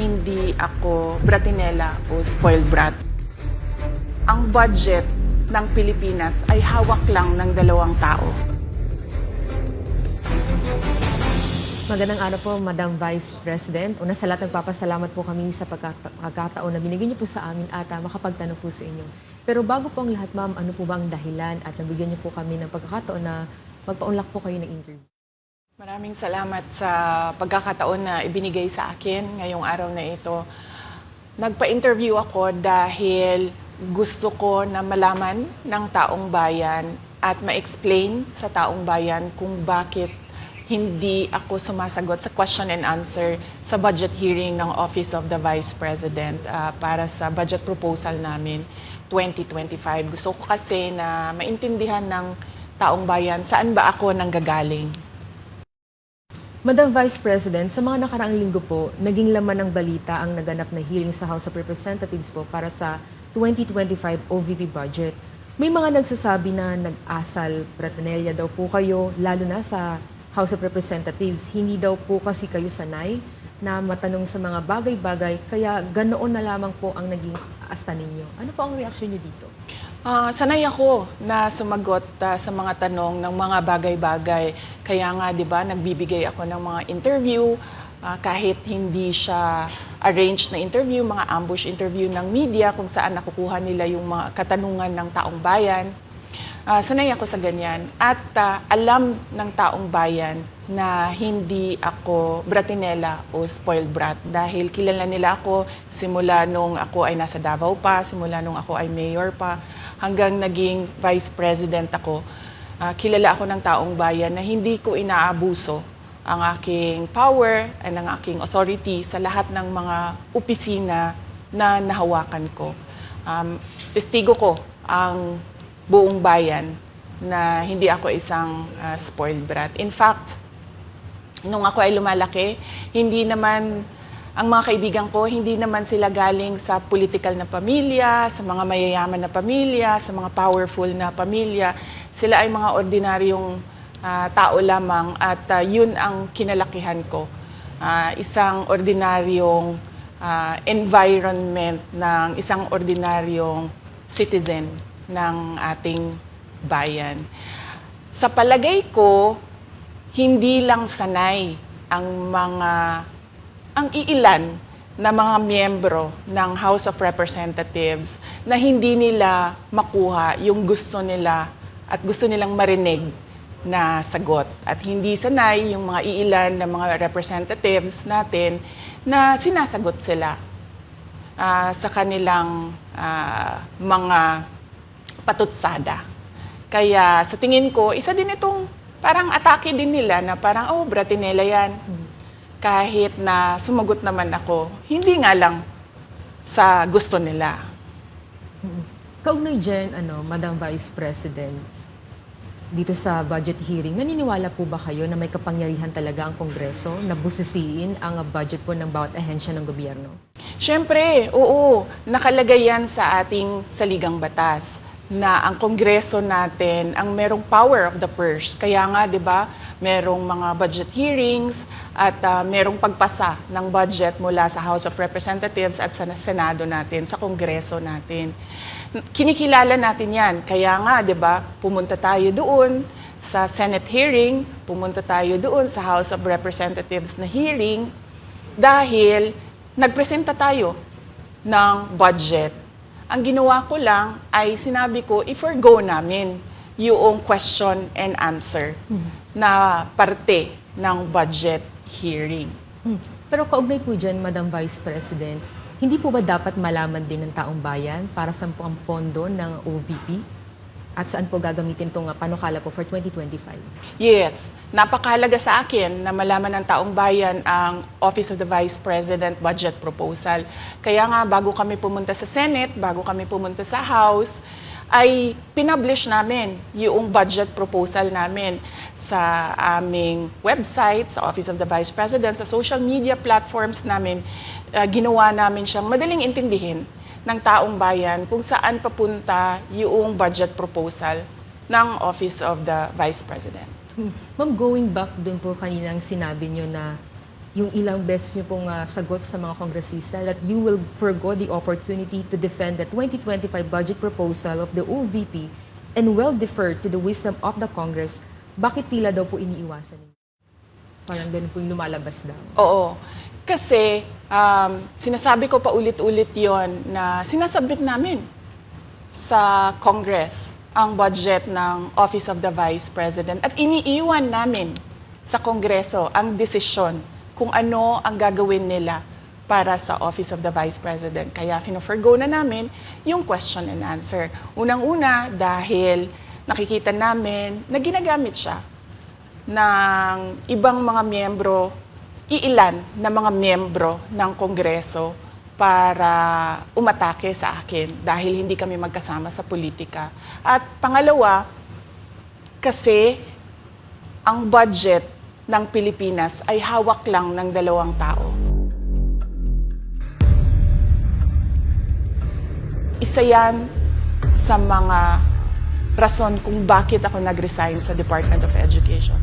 hindi ako bratinela o spoiled brat. Ang budget ng Pilipinas ay hawak lang ng 2 tao. Magandang araw po, Madam Vice President. Una sa lahat, nagpapasalamat po kami sa pagkakataon na binigyan niyo po sa amin at makapagtanong po sa inyo. Pero bago po ang lahat, ma'am, ano po ba ang dahilan at nabigyan niyo po kami ng pagkakataon na magpaunlak po kayo ng interview? Maraming salamat sa pagkakataon na ibinigay sa akin ngayong araw na ito. Nagpa-interview ako dahil gusto ko na malaman ng taong bayan at ma-explain sa taong bayan kung bakit hindi ako sumasagot sa question and answer sa budget hearing ng Office of the Vice President para sa budget proposal namin 2025. Gusto ko kasi na maintindihan ng taong bayan saan ba ako nanggagaling. Madam Vice President, sa mga nakaraang linggo po, naging laman ng balita ang naganap na hearing sa House of Representatives po para sa 2025 OVP budget. May mga nagsasabi na nag-asal pratinelya daw po kayo, lalo na sa House of Representatives. Hindi daw po kasi kayo sanay na matanong sa mga bagay-bagay, kaya ganoon na lamang po ang naging asta ninyo. Ano po ang reaksyon niyo dito? Sanay ako na sumagot sa mga tanong ng mga bagay-bagay. Kaya nga, di ba, nagbibigay ako ng mga interview, kahit hindi siya arranged na interview, mga ambush interview ng media kung saan nakukuha nila yung mga katanungan ng taong bayan. Sanay ako sa ganyan. At alam ng taong bayan na hindi ako bratinela o spoiled brat dahil kilala nila ako simula nung ako ay nasa Davao pa, simula nung ako ay mayor pa, hanggang naging vice president ako. Kilala ako ng taong bayan na hindi ko inaabuso ang aking power at ang aking authority sa lahat ng mga opisina na nahawakan ko. Testigo ko ang buong bayan na hindi ako isang spoiled brat. In fact, nung ako ay lumalaki, hindi naman, ang mga kaibigan ko, hindi naman sila galing sa political na pamilya, sa mga mayayaman na pamilya, sa mga powerful na pamilya. Sila ay mga ordinaryong tao lamang at yun ang kinalakihan ko. Isang ordinaryong environment ng isang ordinaryong citizen ng ating bayan. Sa palagay ko, hindi lang sanay ang iilan na mga miyembro ng House of Representatives na hindi nila makuha yung gusto nila at gusto nilang marinig na sagot. At hindi sanay yung mga iilan na mga representatives natin na sinasagot sila sa kanilang mga patutsada. Kaya sa tingin ko, isa din itong parang atake din nila na parang, oh, bratinela yan. Kahit na sumagot naman ako, hindi nga lang sa gusto nila. Kaugnay dyan, Madam Vice President, dito sa budget hearing, naniniwala po ba kayo na may kapangyarihan talaga ang Kongreso na busisiin ang budget po ng bawat ahensya ng gobyerno? Siyempre, oo, nakalagay yan sa ating saligang batas na ang Kongreso natin ang merong power of the purse. Kaya nga, di ba, merong mga budget hearings at merong pagpasa ng budget mula sa House of Representatives at sa Senado natin, sa Kongreso natin. Kinikilala natin yan. Kaya nga, di ba, pumunta tayo doon sa Senate hearing, pumunta tayo doon sa House of Representatives na hearing dahil nagpresenta tayo ng budget. Ang ginawa ko lang ay sinabi ko, i-forgo namin yung question and answer na parte ng budget hearing. Pero kaugnay po dyan, Madam Vice President, hindi po ba dapat malaman din ng taong bayan para sa ang pondo ng OVP? At saan po gagamitin itong panukala po for 2025? Yes, napakahalaga sa akin na malaman ng taong bayan ang Office of the Vice President budget proposal. Kaya nga bago kami pumunta sa Senate, bago kami pumunta sa House, ay pinublish namin yung budget proposal namin sa aming website, sa Office of the Vice President, sa social media platforms namin. Ginawa namin siyang madaling intindihin ng taong bayan kung saan papunta yung budget proposal ng Office of the Vice President. Ma'am, going back dun po kaninang sinabi nyo na yung ilang beses niyo pong sagot sa mga kongresista that you will forgo the opportunity to defend the 2025 budget proposal of the OVP and will defer to the wisdom of the Congress. Bakit tila daw po iniiwasan ninyo? Parang ganun po yung lumalabas daw. Oo. Kasi sinasabi ko pa ulit-ulit yon na sinasubmit namin sa Congress ang budget ng Office of the Vice President at iniiwan namin sa Kongreso ang desisyon kung ano ang gagawin nila para sa Office of the Vice President. Kaya fino-forgo na namin yung question and answer. Unang-una dahil nakikita namin na ginagamit siya ng ibang mga miyembro, iilan na mga miyembro ng Kongreso para umatake sa akin dahil hindi kami magkasama sa politika. At pangalawa, kasi ang budget ng Pilipinas ay hawak lang ng 2 tao. Isa yan sa mga rason kung bakit ako nag-resign sa Department of Education.